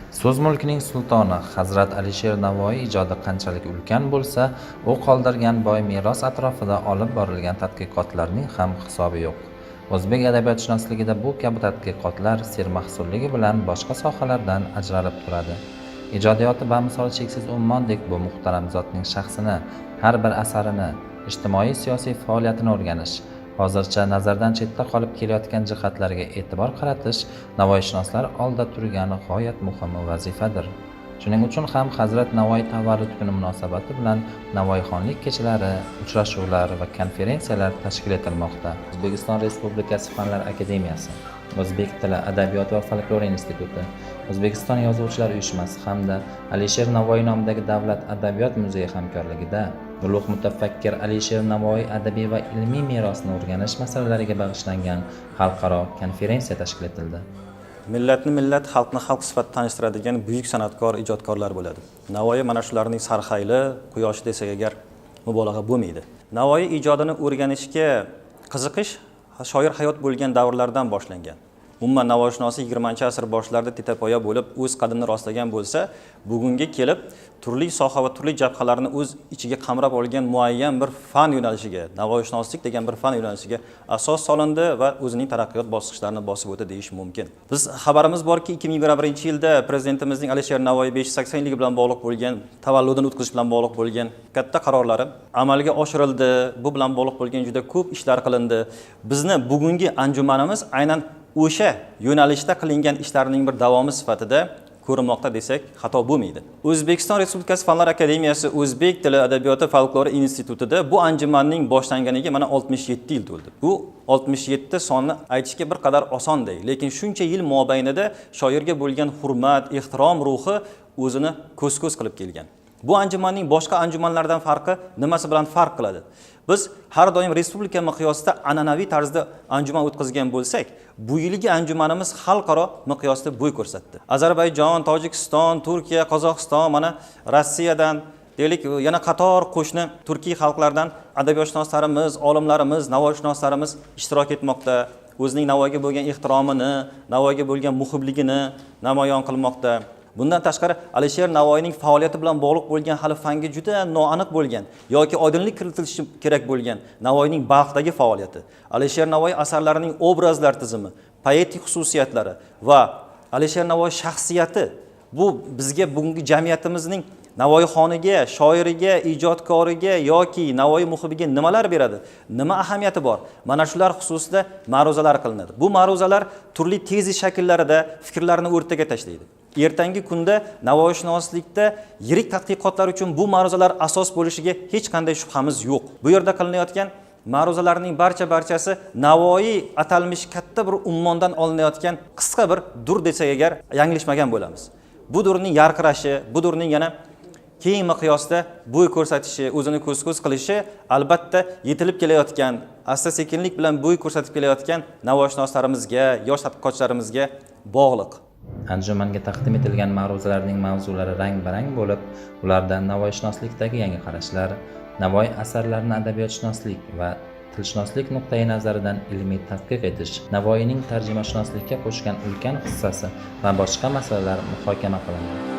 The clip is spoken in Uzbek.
So'z mulkining sultoni Hazrat Alisher Navoiy ijodi qanchalik ulkan bo'lsa, u qoldirgan boy meros atrofida olib borilgan tadqiqotlarning ham hisobi yo'q. O'zbek adabiyotshunosligida bu kabi tadqiqotlar sermahsulligi bilan boshqa sohalardan ajralib turadi. Ijodiyoti bamisol cheksiz ummondek bu muhtaram zotning shaxsini, har bir asarini, ijtimoiy-siyosiy faoliyatini o'rganish, hozircha nazardan chetda qolib kelayotgan jihatlarga e'tibor qaratish navoiyshunoslar oldida turgan g'oyat muhim vazifadir. Shuning uchun ham Hazrat Navoiy tavallud kuni munosabati bilan Navoiyxonlik kechalari, uchrashuvlar va konferensiyalar tashkil etilmoqda. O'zbekiston Respublikasi Fanlar akademiyasi, O'zbek tili, adabiyot va folklor instituti, O'zbekiston Yozuvchilar uyushmasi hamda Alisher Navoiy nomidagi Davlat adabiyot muzeyi hamkorligida ulug' mutafakkir Alisher Navoiy adabiy va ilmiy merosini o'rganish masalalariga bag'ishlangan xalqaro konferensiya tashkil etildi. Millatni millat, xalqni xalq sifatida tanishtiradigan buyuk san'atkor, ijodkorlar bo'ladi. Navoiy mana shularning sarxayli, quyoshi desak agar mubolag'a bo'lmaydi. Navoiy ijodini o'rganishga qiziqish shoir hayot bo'lgan davrlardan boshlangan. Umuman navoiyshunosi 20-asr boshlarida tetapoya bo'lib, o'z qadamini rostlagan bo'lsa, bugunga kelib turli soha va turli jabhalarni o'z ichiga qamrab olgan muayyan bir fan yo'nalishiga, navoiyshunoslik degan bir fan yo'nalishiga asos solindi va o'zining taraqqiyot bosqichlarini bosib o'tdi deyish mumkin. Biz xabarimiz borki, 2021-yilda prezidentimizning Alisher Navoiy 580-ligi bilan bog'liq bo'lgan, tavalludini o'tkazish bilan bog'liq bo'lgan katta qarorlari amalga oshirildi. Bu bilan bog'liq bo'lgan juda ko'p ishlar qilindi. Bizni bugungi anjumanimiz aynan o'sha yo'nalishda qilingan ishlarning bir davomi sifatida ko'rinmoqda desak xato bo'lmaydi. O'zbekiston Respublikasi Fanlar akademiyasi O'zbek tili, adabiyoti, folklori institutida bu anjumanning boshlanganiga mana 67 yil to'ldi. Bu 67 sonni aytishga bir qadar osonday, lekin shuncha yil mobaynida shoirga bo'lgan hurmat, ehtirom ruhi o'zini ko'z-ko'z qilib kelgan. Bu anjumanning boshqa anjumanlardan farqi nimasi bilan farq qiladi? Biz har doim respublika miqyosida an'anaviy tarzda anjuman o'tkazgan bo'lsak, bu yilgi anjumanimiz xalqaro miqyosda bo'y ko'rsatdi. Ozarbayjon, Tojikiston, Turkiya, Qozog'iston, mana Rossiyadan, deylik, yana qator qo'shni turkiy xalqlardan adabiyotshunoslarimiz, olimlarimiz, navoiyshunoslarimiz ishtirok etmoqda. O'zining Navoiyga bo'lgan ehtiromini, Navoiyga bo'lgan muhibligini namoyon qilmoqda. Bundan tashqari Alisher Navoiyning faoliyati bilan bog'liq bo'lgan hali fanga juda noaniq bo'lgan yoki oydinlik kiritilishi kerak bo'lgan Navoiyning Balxdagi faoliyati, Alisher Navoiy asarlarining obrazlar tizimi, poetik xususiyatlari va Alisher Navoiy shaxsiyati bu bizga bugungi jamiyatimizning Navoiyxoniga, shoiriga, ijodkoriga yoki Navoiy muhibiga nimalar beradi? Nima ahamiyati bor? Mana shular xususida ma'ruzalar qilinadi. Bu ma'ruzalar turli tezis shakllarida fikrlarni o'rtaga tashlaydi. Ertangi kunda navoiyshunoslikda yirik tadqiqotlar uchun bu ma'ruzalar asos bo'lishiga hech qanday shubhamiz yo'q. Bu yerda qilinayotgan ma'ruzalarning barchasi Navoiy atalmish katta bir ummondan olinayotgan qisqa bir dur desak agar yanglishmagan bo'lamiz. Bu durning yarqirashi, bu durning yana keng miqyosda bo'y ko'rsatishi, o'zini ko'z-ko'z qilishi albatta yetilib kelayotgan, asta-sekinlik bilan bo'y ko'rsatib kelayotgan navoiyshunoslarimizga, yosh tadqiqotchilarimizga bog'liq. Anjumanga taqdim etilgan ma'ruzalarning mavzulari rang-barang bo'lib, ularda navoiyshunoslikdagi yangi qarashlar, Navoiy asarlarini adabiyotshunoslik va tilshunoslik nuqtai nazaridan ilmiy tadqiq etish, Navoiyning tarjimashunoslikka qo'shgan ulkan hissasi va boshqa masalalar muhokama qilindi.